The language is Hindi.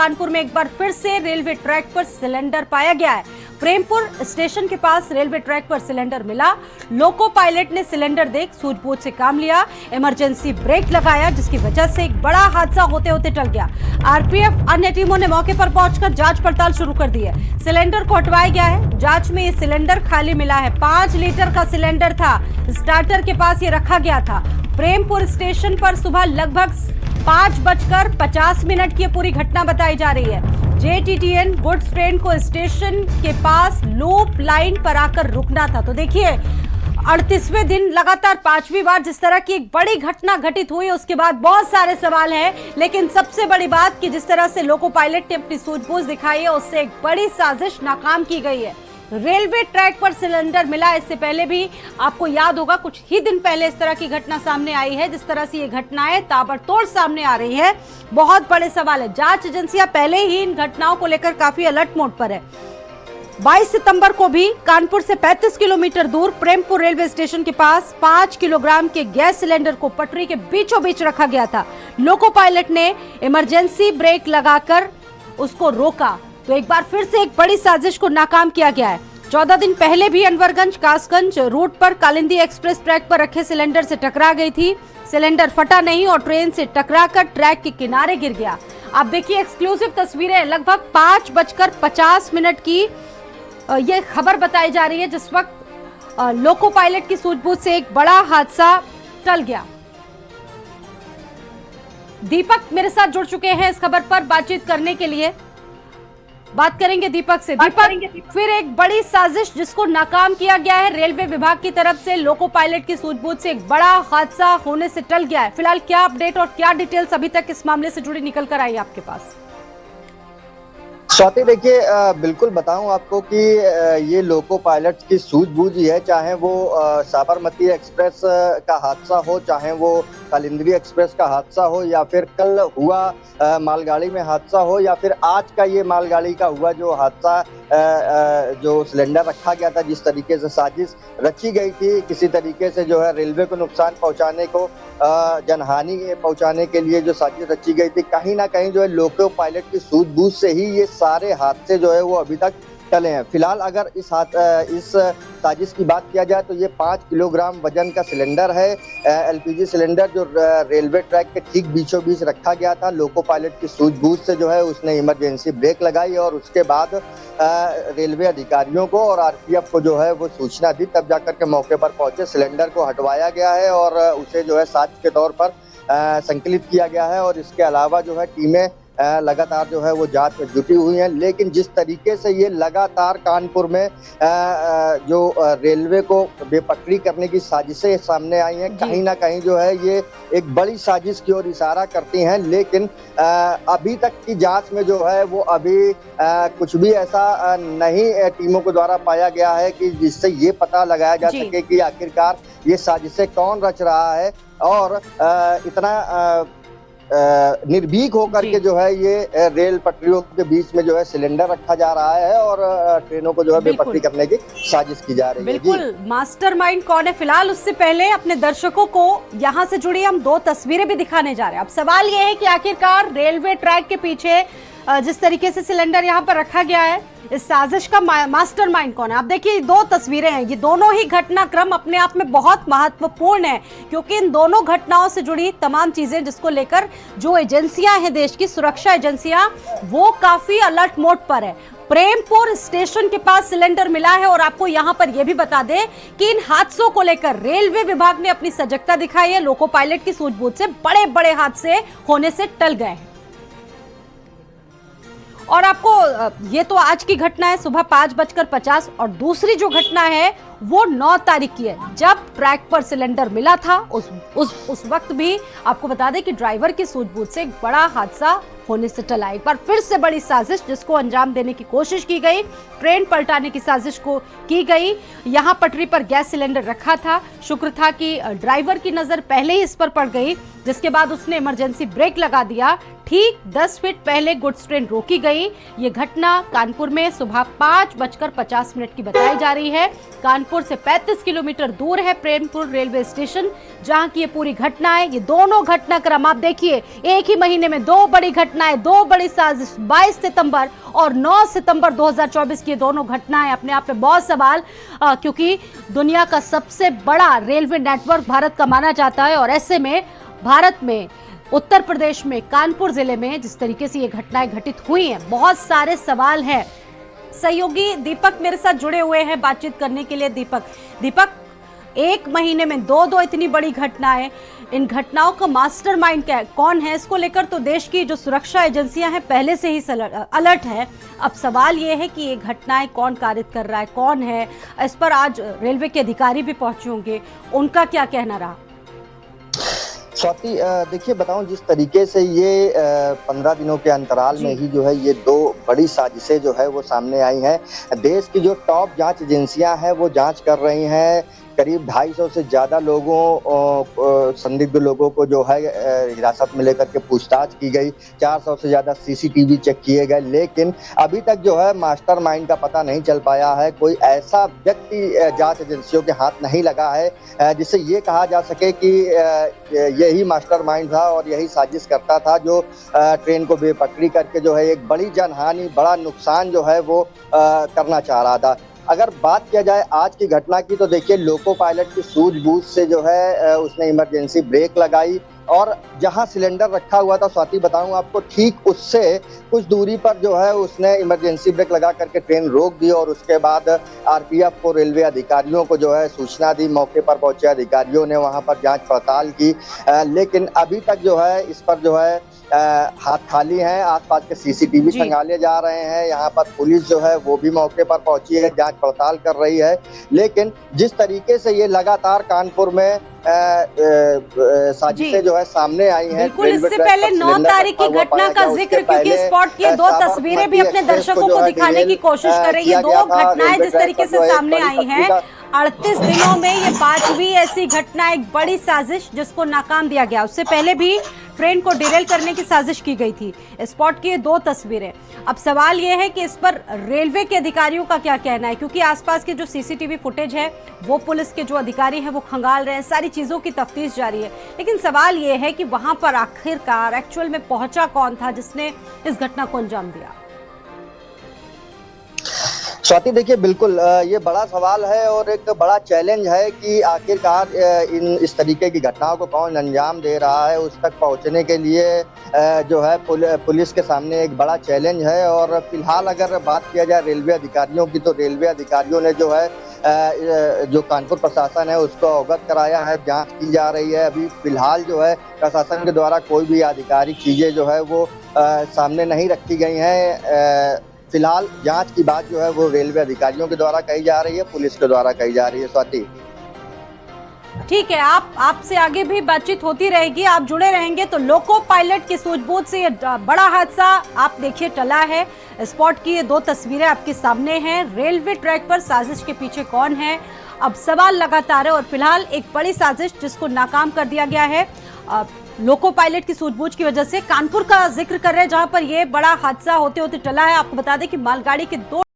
कानपुर में एक बार फिर से रेलवे ट्रैक पर सिलेंडर पाया गया है। प्रेमपुर स्टेशन के पास रेलवे ट्रैक पर सिलेंडर मिला। लोको पायलट ने सिलेंडर देख सूझबूझ से काम लिया, इमरजेंसी ब्रेक लगाया, जिसकी वजह से एक बड़ा हादसा होते होते टल गया। आरपीएफ अन्य टीमों ने मौके पर पहुंचकर जांच पड़ताल शुरू कर दी है। सिलेंडर को हटवाया गया है। जांच में ये सिलेंडर खाली मिला है। 5 लीटर का सिलेंडर था, स्टार्टर के पास ये रखा गया था। प्रेमपुर स्टेशन पर सुबह लगभग 5:50 की पूरी घटना बताई जा रही है। JTTN गुड्स ट्रेन को स्टेशन के पास लूप लाइन पर आकर रुकना था। तो देखिए 38वें दिन लगातार 5वीं बार जिस तरह की एक बड़ी घटना घटित हुई, उसके बाद बहुत सारे सवाल हैं, लेकिन सबसे बड़ी बात कि जिस तरह से लोको पायलट ने अपनी सूझबूझ दिखाई है, उससे एक बड़ी साजिश नाकाम की गई है। रेलवे ट्रैक पर सिलेंडर मिला। इससे पहले भी आपको याद होगा कुछ ही दिन पहले इस तरह की घटना सामने आई है। जिस तरह से ये घटनाएं ताबड़तोड़ सामने आ रही है, बहुत बड़े सवाल है। जांच एजेंसियां पहले ही इन घटनाओं को लेकर काफी अलर्ट मोड पर है। 22 सितंबर को भी कानपुर से 35 किलोमीटर दूर प्रेमपुर रेलवे स्टेशन के पास 5 किलोग्राम के गैस सिलेंडर को पटरी के बीचों बीच रखा गया था। लोको पायलट ने इमरजेंसी ब्रेक लगाकर उसको रोका। तो एक बार फिर से एक बड़ी साजिश को नाकाम किया गया है। 14 दिन पहले भी अनवरगंज कासगंज रूट पर कालिंदी एक्सप्रेस ट्रैक पर रखे सिलेंडर से टकरा गई थी। सिलेंडर फटा नहीं और ट्रेन से टकराकर ट्रैक के किनारे गिर गया। आप देखिए एक्सक्लूसिव तस्वीरें, लगभग 5:50 की ये खबर बताई जा रही है, जिस वक्त लोको पायलट की सूझबूझ से एक बड़ा हादसा टल गया। दीपक मेरे साथ जुड़ चुके हैं इस खबर पर बातचीत करने के लिए। बात करेंगे दीपक से। दीपक, फिर एक बड़ी साजिश जिसको नाकाम किया गया है रेलवे विभाग की तरफ से, लोको पायलट की सूझबूझ से एक बड़ा हादसा होने से टल गया है। फिलहाल क्या अपडेट और क्या डिटेल्स अभी तक इस मामले से जुड़ी निकल कर आई आपके पास? स्वाति, देखिए बिल्कुल बताऊं आपको कि ये लोको पायलट की सूझबूझ ही है। चाहे वो साबरमती एक्सप्रेस का हादसा हो, चाहे वो कालिंदी एक्सप्रेस का हादसा हो, या फिर कल हुआ मालगाड़ी में हादसा हो, या फिर आज का ये मालगाड़ी का हुआ जो हादसा, जो सिलेंडर रखा गया था, जिस तरीके से साजिश रची गई थी, किसी तरीके से जो है रेलवे को नुकसान पहुंचाने को, जनहानि पहुंचाने के लिए जो साजिश रची गई थी, कहीं ना कहीं जो है लोको पायलट की सूझबूझ से ही ये सारे हादसे जो है वो अभी तक टले हैं। फिलहाल अगर इस साजिश की बात किया जाए तो ये 5 किलोग्राम वजन का सिलेंडर है, LPG सिलेंडर, जो रेलवे ट्रैक के ठीक बीचों बीच रखा गया था। लोको पायलट की सूझबूझ से जो है उसने इमरजेंसी ब्रेक लगाई और उसके बाद रेलवे अधिकारियों को और आरपीएफ को जो है वो सूचना दी, तब जाकर के मौके पर पहुंचे। सिलेंडर को हटवाया गया है और उसे जो है साक्ष्य के तौर पर संकलित किया गया है और इसके अलावा जो है टीमें लगातार जो है वो जांच में जुटी हुई हैं। लेकिन जिस तरीके से ये लगातार कानपुर में जो रेलवे को बेपटरी करने की साजिशें सामने आई हैं, कहीं ना कहीं जो है ये एक बड़ी साजिश की ओर इशारा करती हैं। लेकिन अभी तक की जांच में जो है वो अभी कुछ भी ऐसा नहीं टीमों के द्वारा पाया गया है कि जिससे ये पता लगाया जा सके कि आखिरकार ये साजिशें कौन रच रहा है और इतना निर्भीक होकर के जो है ये रेल पटरियों के बीच में जो है सिलेंडर रखा जा रहा है और ट्रेनों को जो है बेपटरी करने की साजिश की जा रही है। बिल्कुल, मास्टरमाइंड कौन है? फिलहाल उससे पहले अपने दर्शकों को यहाँ से जुड़ी हम 2 तस्वीरें भी दिखाने जा रहे हैं। अब सवाल ये है कि आखिरकार रेलवे ट्रैक के पीछे जिस तरीके से सिलेंडर यहाँ पर रखा गया है, इस साजिश का मास्टरमाइंड कौन है? आप देखिए 2 तस्वीरें हैं। ये दोनों ही घटनाक्रम अपने आप में बहुत महत्वपूर्ण है, क्योंकि इन दोनों घटनाओं से जुड़ी तमाम चीजें जिसको लेकर जो एजेंसियां हैं, देश की सुरक्षा एजेंसियां, वो काफी अलर्ट मोड पर है। प्रेमपुर स्टेशन के पास सिलेंडर मिला है और आपको यहां पर यह भी बता दें कि इन हादसों को लेकर रेलवे विभाग ने अपनी सजगता दिखाई है। लोको पायलट की सूझबूझ से बड़े बड़े हादसे होने से टल गए हैं। और आपको ये तो आज की घटना है सुबह 5:50, और दूसरी जो घटना है वो 9 तारीख की है, जब ट्रैक पर सिलेंडर मिला था। उस वक्त भी आपको बता दें कि ड्राइवर की सूझबूझ से एक बड़ा हादसा होने से टला। एक बार फिर से बड़ी साजिश जिसको अंजाम देने की कोशिश की गई, ट्रेन पलटाने की साजिश को की गई। यहाँ पटरी पर गैस सिलेंडर रखा था। शुक्र था कि ड्राइवर की नजर पहले ही इस पर पड़ गई, जिसके बाद उसने इमरजेंसी ब्रेक लगा दिया। ठीक 10 फीट पहले गुड्स ट्रेन रोकी गई। ये घटना कानपुर में सुबह 5:50 की बताई जा रही है। कानपुर से 35 किलोमीटर दूर है प्रेमपुर रेलवे स्टेशन, जहां की ये पूरी घटना है। ये दोनों घटनाक्रम आप देखिए, एक ही महीने में 2 बड़ी घटना घटनाएं, दो बड़ी साजिश, 22 सितंबर और 9 सितंबर 2024 की दोनों घटनाएं अपने आप में बहुत सवाल, क्योंकि दुनिया का सबसे बड़ा रेलवे नेटवर्क भारत का माना जाता है और ऐसे में भारत में उत्तर प्रदेश में कानपुर जिले में जिस तरीके से ये घटनाएं घटित हुई हैं, बहुत सारे सवाल हैं। सहयोगी दीपक मेरे साथ जुड़े हुए हैं बातचीत करने के लिए। दीपक, एक महीने में दो इतनी बड़ी घटनाएं, इन घटनाओं का मास्टरमाइंड कौन है, इसको लेकर तो देश की जो सुरक्षा एजेंसियां हैं पहले से ही अलर्ट है। अब सवाल ये है कि ये घटनाएं कौन कारित कर रहा है, कौन है, इस पर आज रेलवे के अधिकारी भी पहुंचे होंगे, उनका क्या कहना रहा? स्वाति, देखिए बताऊं, जिस तरीके से ये 15 दिनों के अंतराल में ही जो है ये दो बड़ी साजिशें जो है वो सामने आई हैं। देश की जो टॉप जांच एजेंसियां हैं वो जांच कर रही हैं। करीब 250 से ज्यादा संदिग्ध लोगों को जो है हिरासत में लेकर के पूछताछ की गई। 400 से ज्यादा सीसीटीवी चेक किए गए, लेकिन अभी तक जो है मास्टरमाइंड का पता नहीं चल पाया है। कोई ऐसा व्यक्ति जांच एजेंसियों के हाथ नहीं लगा है जिससे ये कहा जा सके कि यही मास्टरमाइंड था और यही साजिश करता था, जो ट्रेन को बेपटरी करके जो है एक बड़ी जनहानि, बड़ा नुकसान जो है वो करना चाह रहा था। अगर बात किया जाए आज की घटना की, तो देखिए लोको पायलट की सूझबूझ से जो है उसने इमरजेंसी ब्रेक लगाई और जहां सिलेंडर रखा हुआ था, स्वाति बताऊं आपको, ठीक उससे कुछ दूरी पर जो है उसने इमरजेंसी ब्रेक लगा करके ट्रेन रोक दी और उसके बाद आरपीएफ को, रेलवे अधिकारियों को जो है सूचना दी। मौके पर पहुंचे अधिकारियों ने वहां पर जांच पड़ताल की, लेकिन अभी तक जो है इस पर जो है हाथ खाली हैं। आसपास के सीसीटीवी खंगाले जा रहे हैं। यहाँ पर पुलिस जो है वो भी मौके पर पहुंची है, जांच पड़ताल कर रही है। लेकिन जिस तरीके से ये लगातार कानपुर में साजिशें जो है सामने आई हैं, बिल्कुल, इससे पहले 9 तारीख की घटना का जिक्र, क्योंकि स्पॉट की दो तस्वीरें भी अपने दर्शकों को दिखाने की कोशिश कर रही है। दो घटनाएं जिस तरीके से सामने आई हैं, 38 दिनों में ये 5वीं ऐसी घटना, एक बड़ी साजिश जिसको नाकाम दिया गया। उससे पहले भी ट्रेन को डिरेल करने की साजिश की गई थी। स्पॉट की दो तस्वीरें। अब सवाल यह है कि इस पर रेलवे के अधिकारियों का क्या कहना है, क्योंकि आसपास के जो सीसीटीवी फुटेज है वो पुलिस के जो अधिकारी हैं वो खंगाल रहे हैं, सारी चीजों की तफ्तीश जारी है। लेकिन सवाल यह है कि वहां पर आखिरकार एक्चुअल में पहुंचा कौन था जिसने इस घटना को अंजाम दिया। स्वाति, देखिए बिल्कुल ये बड़ा सवाल है और एक बड़ा चैलेंज है कि आखिरकार इस तरीके की घटनाओं को कौन अंजाम दे रहा है। उस तक पहुंचने के लिए जो है पुलिस के सामने एक बड़ा चैलेंज है। और फिलहाल अगर बात किया जाए रेलवे अधिकारियों की, तो रेलवे अधिकारियों ने जो है जो कानपुर प्रशासन है उसको अवगत कराया है, जांच की जा रही है। अभी फिलहाल जो है प्रशासन के द्वारा कोई भी आधिकारिक चीजें जो है वो सामने नहीं रखी गई हैं। फिलहाल जांच की बात जो है वो रेलवे अधिकारियों के द्वारा कही जा रही है, पुलिस के द्वारा कही जा रही है। स्वाति, ठीक है, आपसे आगे भी बातचीत होती रहेगी, आप जुड़े रहेंगे। तो लोको पायलट की सूझबूझ से ये बड़ा हादसा आप देखिए टला है। स्पॉट की ये दो तस्वीरें आपके सामने हैं। रेलवे ट्रैक पर साजिश के पीछे कौन है, अब सवाल लगातार है। और फिलहाल एक बड़ी साजिश जिसको नाकाम कर दिया गया है लोको पायलट की सूझबूझ की वजह से। कानपुर का जिक्र कर रहे हैं जहां पर यह बड़ा हादसा होते होते टला है। आपको बता दें कि मालगाड़ी के 2